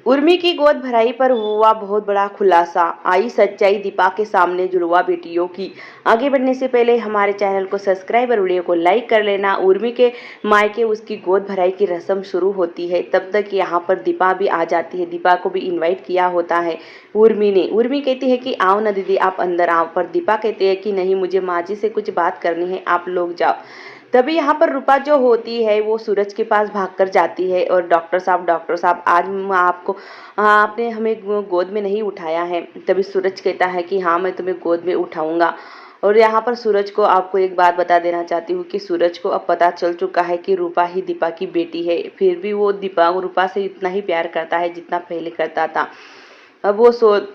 उर्मी की गोद भराई पर हुआ बहुत बड़ा खुलासा, आई सच्चाई दीपा के सामने जुड़वा बेटियों की। आगे बढ़ने से पहले हमारे चैनल को सब्सक्राइब और वीडियो को लाइक कर लेना। उर्मी के मायके उसकी गोद भराई की रस्म शुरू होती है, तब तक यहाँ पर दीपा भी आ जाती है। दीपा को भी इनवाइट किया होता है उर्मी ने। उर्मी कहती है कि आओ ना दीदी, आप अंदर आओ, पर दीपा कहती है कि नहीं, मुझे माँ जी से कुछ बात करनी है, आप लोग जाओ। तभी यहाँ पर रूपा जो होती है वो सूरज के पास भागकर जाती है और डॉक्टर साहब आज आपको आपने हमें गोद में नहीं उठाया है। तभी सूरज कहता है कि हाँ, मैं तुम्हें गोद में उठाऊंगा। और यहाँ पर सूरज को आपको एक बात बता देना चाहती हूँ कि सूरज को अब पता चल चुका है कि रूपा ही दीपा की बेटी है। फिर भी वो रूपा से इतना ही प्यार करता है जितना पहले करता था। अब वो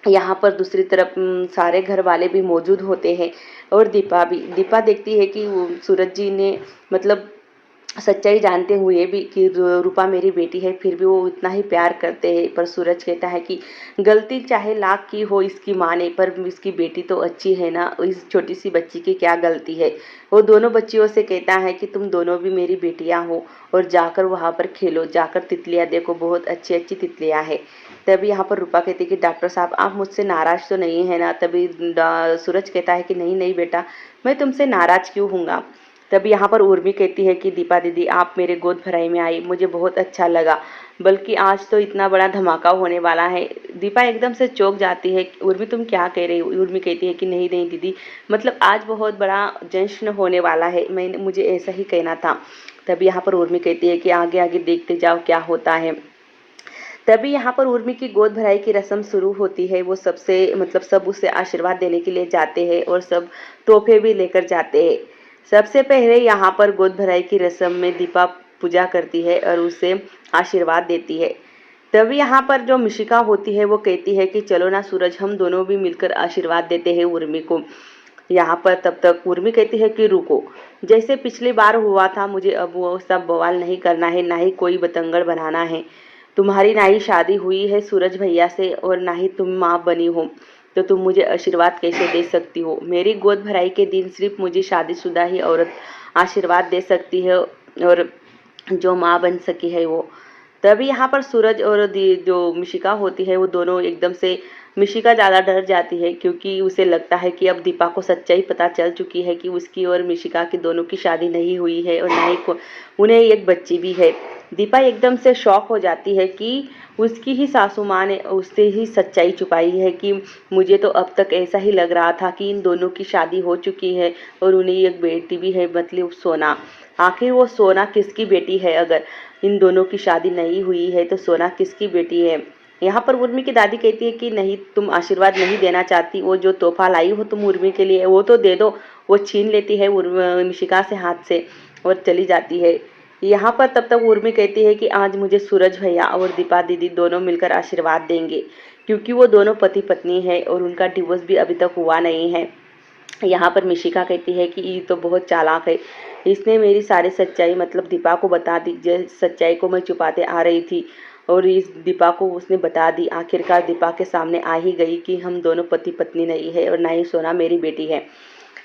यहाँ पर दूसरी तरफ सारे घर वाले भी मौजूद होते हैं और दीपा देखती है कि सूरज जी ने मतलब सच्चाई जानते हुए भी कि रूपा मेरी बेटी है, फिर भी वो इतना ही प्यार करते हैं। पर सूरज कहता है कि गलती चाहे लाख की हो इसकी माँ ने, पर इसकी बेटी तो अच्छी है ना, इस छोटी सी बच्ची की क्या गलती है। वो दोनों बच्चियों से कहता है कि तुम दोनों भी मेरी बेटियां हो और जाकर वहाँ पर खेलो, जाकर तितलियाँ देखो, बहुत अच्छी अच्छी तितलियाँ है। तभी यहाँ पर रूपा कहती है कि डॉक्टर साहब आप मुझसे नाराज तो नहीं है ना। तभी सूरज कहता है कि नहीं नहीं बेटा, मैं तुमसे नाराज क्यों हूँगा। तभी यहाँ पर उर्मी कहती है कि दीपा दीदी आप मेरे गोद भराई में आई, मुझे बहुत अच्छा लगा, बल्कि आज तो इतना बड़ा धमाका होने वाला है। दीपा एकदम से चौंक जाती है। उर्मी तुम क्या कह रही हो। उर्मी कहती है कि नहीं नहीं दीदी, मतलब आज बहुत बड़ा जश्न होने वाला है, मैंने मुझे ऐसा ही कहना था। तभी यहाँ पर उर्मी कहती है कि आगे आगे देखते जाओ क्या होता है। तभी यहाँ पर उर्मी की गोद भराई की रस्म शुरू होती है। वो सबसे मतलब सब उसे आशीर्वाद देने के लिए जाते हैं और सब तोहफे भी लेकर जाते हैं। सबसे पहले यहाँ पर गोद भराई की रस्म में दीपा पूजा करती है और उसे आशीर्वाद देती है। तभी यहाँ पर जो मिशिका होती है वो कहती है कि चलो ना सूरज, हम दोनों भी मिलकर आशीर्वाद देते हैं उर्मी को। यहाँ पर तब तक उर्मी कहती है कि रुको, जैसे पिछली बार हुआ था, मुझे अब वो सब बवाल नहीं करना है, ना ही कोई बतंगड़ बनाना है। तुम्हारी ना ही शादी हुई है सूरज भैया से और ना ही तुम माँ बनी हो, तो तुम मुझे आशीर्वाद कैसे दे सकती हो। मेरी गोद भराई के दिन सिर्फ मुझे शादीशुदा ही औरत आशीर्वाद दे सकती है और जो माँ बन सकी है वो। तभी यहाँ पर सूरज और जो मिशिका होती है वो दोनों एकदम से, मिशिका ज़्यादा डर जाती है क्योंकि उसे लगता है कि अब दीपा को सच्चाई पता चल चुकी है कि उसकी और मिशिका की दोनों की शादी नहीं हुई है और ना ही उन्हें एक बच्ची भी है। दीपा एकदम से शॉक हो जाती है कि उसकी ही सासू माँ ने उससे ही सच्चाई छुपाई है कि मुझे तो अब तक ऐसा ही लग रहा था कि इन दोनों की शादी हो चुकी है और उन्हें एक बेटी भी है, मतलब सोना। आखिर वो सोना किसकी बेटी है। अगर इन दोनों की शादी नहीं हुई है तो सोना किसकी बेटी है। यहाँ पर उर्मी की दादी कहती है कि नहीं, तुम आशीर्वाद नहीं देना चाहती, वो जो तोहफा लाई हो तुम उर्मी के लिए वो तो दे दो। वो छीन लेती है मिशिका से हाथ से और चली जाती है। यहाँ पर तब तक उर्मी कहती है कि आज मुझे सूरज भैया और दीपा दीदी दोनों मिलकर आशीर्वाद देंगे, क्योंकि वो दोनों पति पत्नी है और उनका डिवोर्स भी अभी तक हुआ नहीं है। यहाँ पर मिशिका कहती है कि ये तो बहुत चालाक है, इसने मेरी सारी सच्चाई मतलब दीपा को बता दी, जिस सच्चाई को मैं छुपाते आ रही थी और इस दीपा को उसने बता दी। आखिरकार दीपा के सामने आ ही गई कि हम दोनों पति पत्नी नहीं है और ना ही सोना मेरी बेटी है।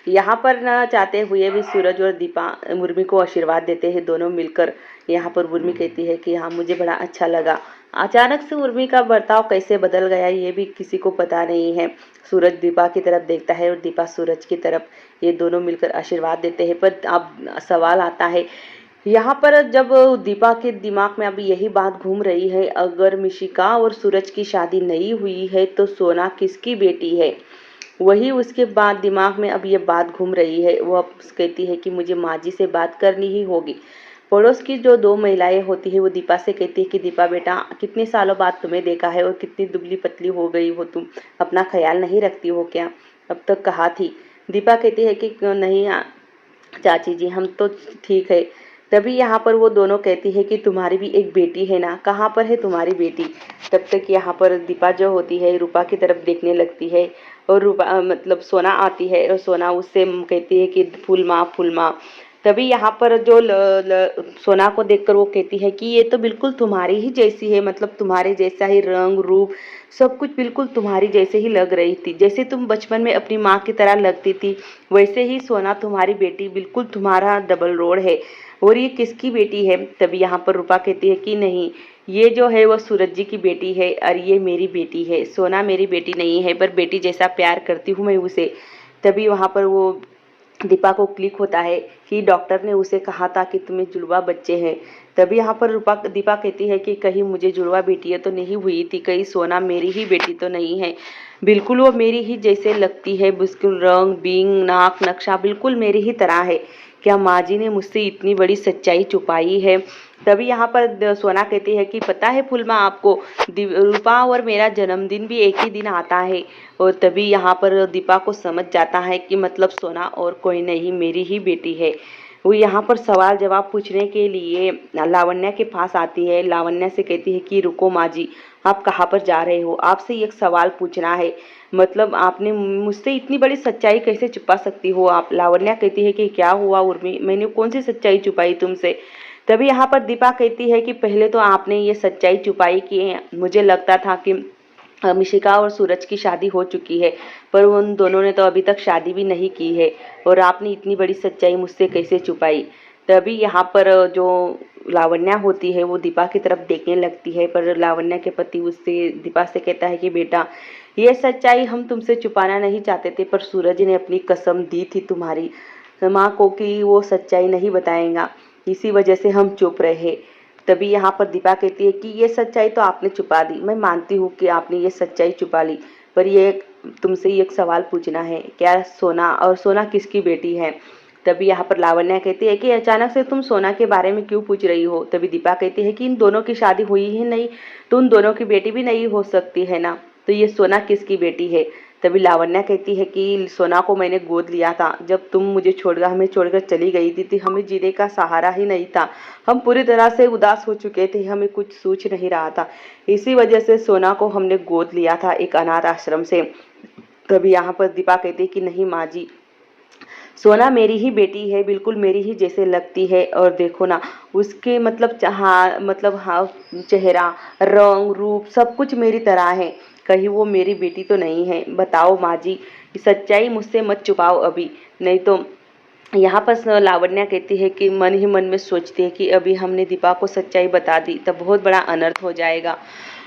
यहाँ पर न चाहते हुए भी सूरज और दीपा उर्मी को आशीर्वाद देते हैं दोनों मिलकर। यहाँ पर उर्मी कहती है कि हाँ, मुझे बड़ा अच्छा लगा। अचानक से उर्मी का बर्ताव कैसे बदल गया ये भी किसी को पता नहीं है। सूरज दीपा की तरफ देखता है और दीपा सूरज की तरफ, ये दोनों मिलकर आशीर्वाद देते हैं। पर अब सवाल आता है यहाँ पर, जब दीपा के दिमाग में अभी यही बात घूम रही है, अगर मिशिका और सूरज की शादी नहीं हुई है तो सोना किसकी बेटी है। वही उसके बाद दिमाग में अब ये बात घूम रही है। वो अब कहती है कि मुझे माँ जी से बात करनी ही होगी। पड़ोस की जो दो महिलाएं होती है वो दीपा से कहती है कि दीपा बेटा, कितने सालों बाद तुम्हें देखा है और कितनी दुबली पतली हो गई हो तुम, अपना ख्याल नहीं रखती हो क्या, अब तक कहा थी। दीपा कहती है कि नहीं चाची जी, हम तो ठीक है। तभी यहाँ पर वो दोनों कहती है कि तुम्हारी भी एक बेटी है ना, कहाँ पर है तुम्हारी बेटी। तब तक यहाँ पर दीपा जो होती है रूपा की तरफ देखने लगती है और रूपा मतलब सोना आती है और सोना उससे कहती है कि फूल माँ फूल माँ। तभी यहाँ पर जो सोना को देखकर वो कहती है कि ये तो बिल्कुल तुम्हारी ही जैसी है, मतलब तुम्हारे जैसा ही रंग रूप सब कुछ बिल्कुल तुम्हारी जैसे ही लग रही थी, जैसे तुम बचपन में अपनी माँ की तरह लगती थी वैसे ही सोना तुम्हारी बेटी बिल्कुल तुम्हारा डबल रोड है। और ये किसकी बेटी है? तभी यहाँ पर रूपा कहती है कि नहीं, ये जो है वो सूरज जी की बेटी है और ये मेरी बेटी है। सोना मेरी बेटी नहीं है, पर बेटी जैसा प्यार करती हूँ मैं उसे। तभी वहाँ पर वो दीपा को क्लिक होता है कि डॉक्टर ने उसे कहा था कि तुम्हें जुड़वा बच्चे हैं। तभी यहाँ पर दीपा कहती है कि कहीं मुझे जुड़वा बेटियाँ तो नहीं हुई थी, कहीं सोना मेरी ही बेटी तो नहीं है। बिल्कुल वो मेरी ही जैसे लगती है, बिल्कुल रंग बिंग नाक नक्शा बिल्कुल मेरी ही तरह है। क्या माँ जी ने मुझसे इतनी बड़ी सच्चाई छुपाई है? तभी यहाँ पर सोना कहती है कि पता है फूलमा आपको, रूपा और मेरा जन्मदिन भी एक ही दिन आता है। और तभी यहाँ पर दीपा को समझ जाता है कि मतलब सोना और कोई नहीं, मेरी ही बेटी है। वो यहाँ पर सवाल जवाब पूछने के लिए लावण्या के पास आती है। लावण्या से कहती है कि रुको माँ जी, आप कहाँ पर जा रहे हो? आपसे एक सवाल पूछना है। मतलब आपने मुझसे इतनी बड़ी सच्चाई कैसे छुपा सकती हो आप? लावण्या कहती है कि क्या हुआ उर्मी, मैंने कौन सी सच्चाई छुपाई तुमसे? तभी यहाँ पर दीपा कहती है कि पहले तो आपने ये सच्चाई छुपाई कि मुझे लगता था कि मिशिका और सूरज की शादी हो चुकी है, पर उन दोनों ने तो अभी तक शादी भी नहीं की है, और आपने इतनी बड़ी सच्चाई मुझसे कैसे छुपाई? तभी यहाँ पर जो लावण्या होती है वो दीपा की तरफ देखने लगती है, पर लावण्या के पति उससे दीपा से कहता है कि बेटा, ये सच्चाई हम तुमसे छुपाना नहीं चाहते थे, पर सूरज ने अपनी कसम दी थी तुम्हारी माँ को कि वो सच्चाई नहीं बताएगा, इसी वजह से हम चुप रहे। तभी यहाँ पर दीपा कहती है कि ये सच्चाई तो आपने छुपा दी, मैं मानती हूँ कि आपने ये सच्चाई छुपा ली, पर ये तुमसे एक सवाल पूछना है, क्या सोना और सोना किसकी बेटी है? तभी यहाँ पर लावण्या कहती है कि अचानक से तुम सोना के बारे में क्यों पूछ रही हो? तभी दीपा कहती है कि इन दोनों की शादी हुई ही नहीं, तो उन दोनों की बेटी भी नहीं हो सकती है ना, तो ये सोना किसकी बेटी है? तभी लावण्या कहती है कि सोना को मैंने गोद लिया था जब तुम मुझे छोड़कर हमें छोड़कर चली गई थी, हमें जीने का सहारा ही नहीं था, हम पूरी तरह से उदास हो चुके थे, हमें कुछ सूझ नहीं रहा था, इसी वजह से सोना को हमने गोद लिया था एक अनाथ आश्रम से। तभी यहाँ पर दीपा कहती है कि नहीं माँ जी, सोना मेरी ही बेटी है, बिल्कुल मेरी ही जैसे लगती है, और देखो ना उसके हाँ चेहरा रंग रूप सब कुछ मेरी तरह है, कहीं वो मेरी बेटी तो नहीं है? बताओ माँ जी, सच्चाई मुझसे मत छुपाओ अभी, नहीं तो। यहाँ पर लावण्या कहती है कि मन ही मन में सोचती है कि अभी हमने दीपा को सच्चाई बता दी तब बहुत बड़ा अनर्थ हो जाएगा,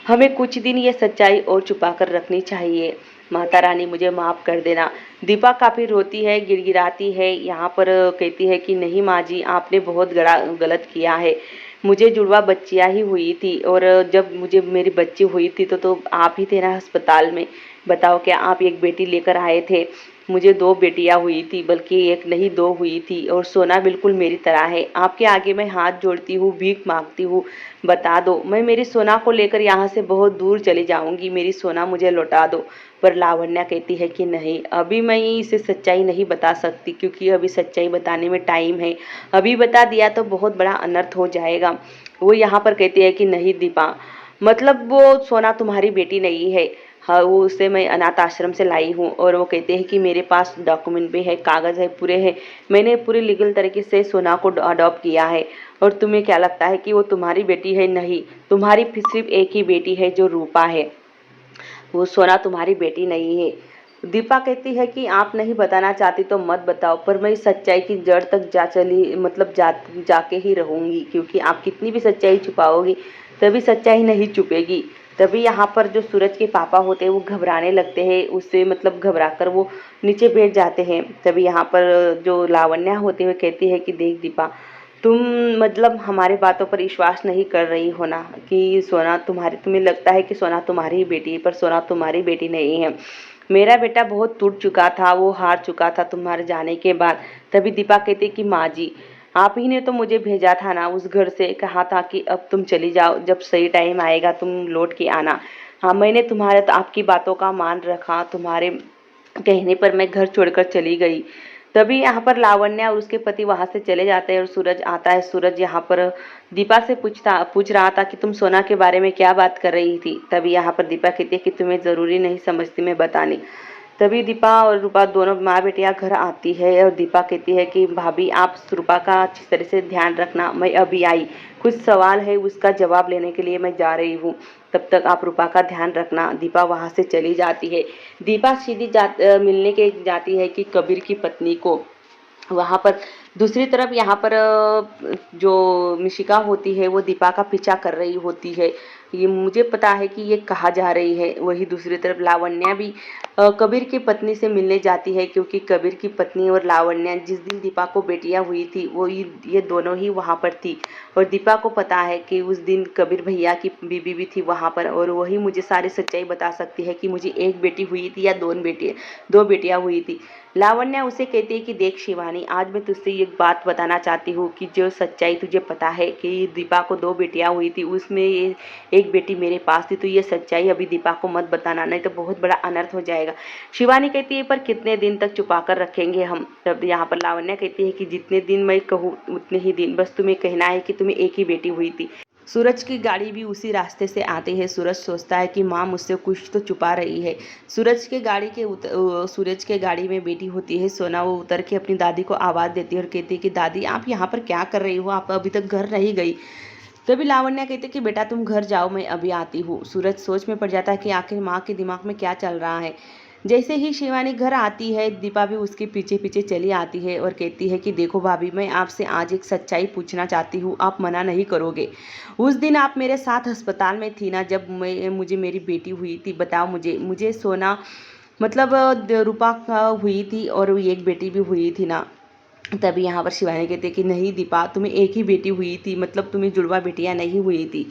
हमें कुछ दिन ये सच्चाई और छुपा कर रखनी चाहिए, माता रानी मुझे माफ़ कर देना। दीपा काफ़ी रोती है, गिड़गिड़ाती है, यहाँ पर कहती है कि नहीं माँ जी, आपने बहुत गलत किया है, मुझे जुड़वा बच्चियाँ ही हुई थी, और जब मुझे मेरी बच्ची हुई थी तो आप ही थे ना अस्पताल में, बताओ क्या आप एक बेटी लेकर आए थे? मुझे दो बेटियां हुई थी, बल्कि एक नहीं दो हुई थी, और सोना बिल्कुल मेरी तरह है। आपके आगे मैं हाथ जोड़ती हूँ, भीख मांगती हूँ, बता दो, मैं मेरी सोना को लेकर यहाँ से बहुत दूर चली जाऊंगी, मेरी सोना मुझे लौटा दो। पर लावण्या कहती है कि नहीं, अभी मैं इसे सच्चाई नहीं बता सकती, क्योंकि अभी सच्चाई बताने में टाइम है, अभी बता दिया तो बहुत बड़ा अनर्थ हो जाएगा। वो यहाँ पर कहती है कि नहीं दीपा, मतलब वो सोना तुम्हारी बेटी नहीं है, हाँ वो उसे मैं अनाथ आश्रम से लाई हूँ, और वो कहते हैं कि मेरे पास डॉक्यूमेंट भी है, कागज़ है, पूरे हैं, मैंने पूरी लीगल तरीके से सोना को अडॉप्ट किया है। और तुम्हें क्या लगता है कि वो तुम्हारी बेटी है? नहीं, तुम्हारी सिर्फ एक ही बेटी है जो रूपा है, वो सोना तुम्हारी बेटी नहीं है। दीपा कहती है कि आप नहीं बताना चाहती तो मत बताओ, पर मैं इस सच्चाई की जड़ तक जाके ही रहूंगी, क्योंकि आप कितनी भी सच्चाई छुपाओगी तभी सच्चाई नहीं छुपेगी। तभी यहाँ पर जो सूरज के पापा होते हैं वो घबराने लगते हैं, उससे मतलब घबरा कर वो नीचे बैठ जाते हैं। तभी यहाँ पर जो लावण्या होती है वो कहती है कि देख दीपा, तुम मतलब हमारे बातों पर विश्वास नहीं कर रही हो ना, कि सोना तुम्हारी, तुम्हें लगता है कि सोना तुम्हारी ही बेटी है, पर सोना तुम्हारी बेटी नहीं है। मेरा बेटा बहुत टूट चुका था, वो हार चुका था तुम्हारे जाने के बाद। तभी दीपा कहती कि माँ जी, आप ही ने तो मुझे भेजा था ना उस घर से, कहा था कि अब तुम चली जाओ, जब सही टाइम आएगा तुम लौट के आना। हाँ मैंने तुम्हारे तो आपकी बातों का मान रखा, तुम्हारे कहने पर मैं घर छोड़कर चली गई। तभी यहाँ पर लावण्या और उसके पति वहां से चले जाते हैं और सूरज आता है। सूरज यहाँ पर दीपा से पूछ रहा था कि तुम सोना के बारे में क्या बात कर रही थी। तभी यहाँ पर दीपा कहती है कि तुम्हें ज़रूरी नहीं समझती मैं बतानी। तभी दीपा और रूपा दोनों माँ बेटियाँ घर आती है और दीपा कहती है कि भाभी आप रूपा का अच्छी तरह से ध्यान रखना, मैं अभी आई, कुछ सवाल है उसका जवाब लेने के लिए मैं जा रही हूँ, तब तक आप रूपा का ध्यान रखना। दीपा वहाँ से चली जाती है। दीपा सीधी मिलने के जाती है कि कबीर की पत्नी को। वहाँ पर दूसरी तरफ यहाँ पर जो मिशिका होती है वो दीपा का पीछा कर रही होती है। ये मुझे पता है कि ये कहाँ जा रही है। वही दूसरी तरफ लावण्या भी कबीर की पत्नी से मिलने जाती है, क्योंकि कबीर की पत्नी और लावण्या जिस दिन दीपा को बेटियां हुई थी वो ये दोनों ही वहाँ पर थी। और दीपा को पता है कि उस दिन कबीर भैया की बीबी भी थी वहाँ पर, और वही मुझे सारी सच्चाई बता सकती है कि मुझे एक बेटी हुई थी या दो बेटियां हुई थी। लावण्या उसे कहती है कि देख शिवानी, आज मैं तुझसे एक बात बताना चाहती हूँ कि जो सच्चाई तुझे पता है कि दीपा को दो बेटियां हुई थी, उसमें एक बेटी मेरे पास थी, तो ये सच्चाई अभी दीपा को मत बताना, नहीं तो बहुत बड़ा अनर्थ हो जाएगा। शिवानी कहती है पर कितने दिन तक छुपा कर रखेंगे हम। तब यहाँ पर लावण्या कहती है कि जितने दिन मैं कहूँ उतने ही दिन, बस तुम्हें कहना है कि तुम्हें एक ही बेटी हुई थी। सूरज की गाड़ी भी उसी रास्ते से आती है। सूरज सोचता है कि माँ मुझसे कुछ तो छुपा रही है। सूरज के गाड़ी में बैठी होती है सोना। वो उतर के अपनी दादी को आवाज़ देती है और कहती है कि दादी आप यहाँ पर क्या कर रही हो, आप अभी तक घर नहीं गई। तभी लावण्या कहती है कि बेटा तुम घर जाओ, मैं अभी आती हूँ। सूरज सोच में पड़ जाता है कि आखिर माँ के दिमाग में क्या चल रहा है। जैसे ही शिवानी घर आती है, दीपा भी उसके पीछे पीछे चली आती है और कहती है कि देखो भाभी, मैं आपसे आज एक सच्चाई पूछना चाहती हूँ, आप मना नहीं करोगे। उस दिन आप मेरे साथ अस्पताल में थी ना, जब मुझे मेरी बेटी हुई थी। बताओ मुझे सोना मतलब रूपा हुई थी और एक बेटी भी हुई थी ना। तभी यहाँ पर शिवानी कहती है कि नहीं दीपा, तुम्हें एक ही बेटी हुई थी, मतलब तुम्हें जुड़वा बेटियां नहीं हुई थी।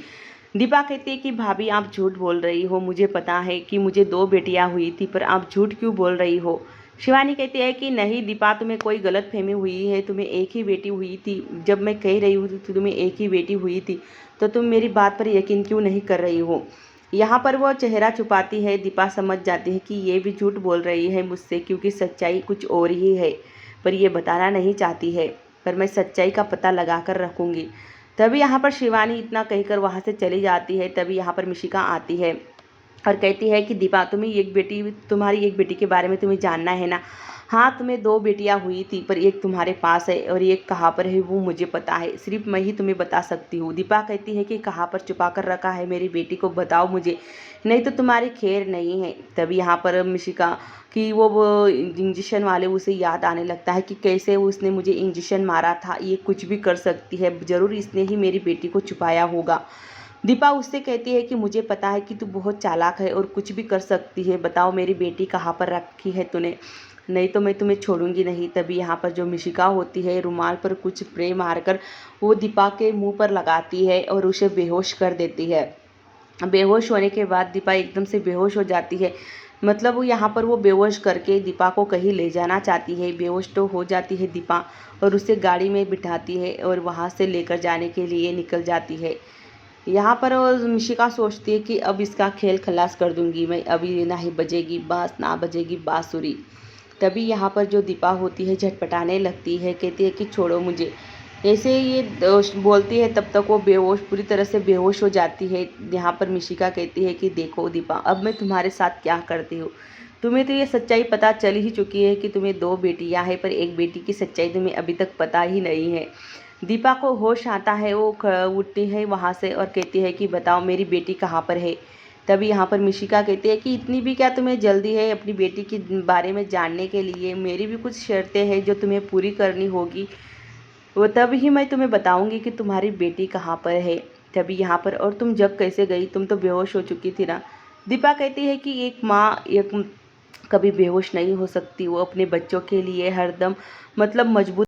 दीपा कहती है कि भाभी आप झूठ बोल रही हो, मुझे पता है कि मुझे दो बेटियां हुई थी, पर आप झूठ क्यों बोल रही हो। शिवानी कहती है कि नहीं दीपा, तुम्हें कोई गलत फहमी हुई है, तुम्हें एक ही बेटी हुई थी। जब मैं कह रही हूँ कि तुम्हें एक ही बेटी हुई थी, तो तुम मेरी बात पर यकीन क्यों नहीं कर रही हो। यहाँ पर वो चेहरा छुपाती है। दीपा समझ जाती है कि ये भी झूठ बोल रही है मुझसे, क्योंकि सच्चाई कुछ और ही है, पर ये बताना नहीं चाहती है। पर मैं सच्चाई का पता लगा कर रखूँगी। तभी यहाँ पर शिवानी इतना कहकर वहाँ से चली जाती है। तभी यहाँ पर मिशिका आती है और कहती है कि दीपा, तुम्हारी एक बेटी के बारे में तुम्हें जानना है ना। हाँ, तुम्हें दो बेटियां हुई थी, पर एक तुम्हारे पास है और एक कहाँ पर है वो मुझे पता है, सिर्फ मैं ही तुम्हें बता सकती हूँ। दीपा कहती है कि कहाँ पर छुपा कर रखा है मेरी बेटी को, बताओ मुझे, नहीं तो तुम्हारी खैर नहीं है। तभी यहाँ पर मिशिका कि वो इंजेक्शन वाले उसे याद आने लगता है कि कैसे उसने मुझे इंजेक्शन मारा था, ये कुछ भी कर सकती है, ज़रूर इसने ही मेरी बेटी को छुपाया होगा। दीपा उससे कहती है कि मुझे पता है कि तू बहुत चालाक है और कुछ भी कर सकती है, बताओ मेरी बेटी कहाँ पर रखी है तूने, नहीं तो मैं तुम्हें छोड़ूंगी नहीं। तभी यहाँ पर जो मिशिका होती है, रुमाल पर कुछ स्प्रे मारकर वो दीपा के मुंह पर लगाती है और उसे बेहोश कर देती है। बेहोश होने के बाद दीपा एकदम से बेहोश हो जाती है। मतलब वो यहाँ पर वो बेहोश करके दीपा को कहीं ले जाना चाहती है। बेहोश तो हो जाती है दीपा और उसे गाड़ी में बिठाती है और वहाँ से लेकर जाने के लिए निकल जाती है। यहाँ पर वो मिशिका सोचती है कि अब इसका खेल खलास कर दूंगी मैं, अभी ना ही बजेगी बाँस ना बजेगी बाँसुरी। तभी यहाँ पर जो दीपा होती है झटपटाने लगती है, कहती है कि छोड़ो मुझे। ऐसे ये बोलती है तब तक वो बेहोश, पूरी तरह से बेहोश हो जाती है। यहाँ पर मिशिका कहती है कि देखो दीपा, अब मैं तुम्हारे साथ क्या करती हूँ। तुम्हें तो ये सच्चाई पता चल ही चुकी है कि तुम्हें दो बेटियां हैं, पर एक बेटी की सच्चाई तुम्हें अभी तक पता ही नहीं है। दीपा को होश आता है, वो उठती है वहाँ से और कहती है कि बताओ मेरी बेटी कहाँ पर है। तभी यहाँ पर मिशिका कहती है कि इतनी भी क्या तुम्हें जल्दी है अपनी बेटी के बारे में जानने के लिए, मेरी भी कुछ शर्तें हैं जो तुम्हें पूरी करनी होगी, वो तब ही मैं तुम्हें बताऊंगी कि तुम्हारी बेटी कहाँ पर है। तभी यहाँ पर और तुम जग कैसे गई, तुम तो बेहोश हो चुकी थी ना। दीपा कहती है कि एक माँ एक कभी बेहोश नहीं हो सकती, वो अपने बच्चों के लिए हरदम मतलब मजबूत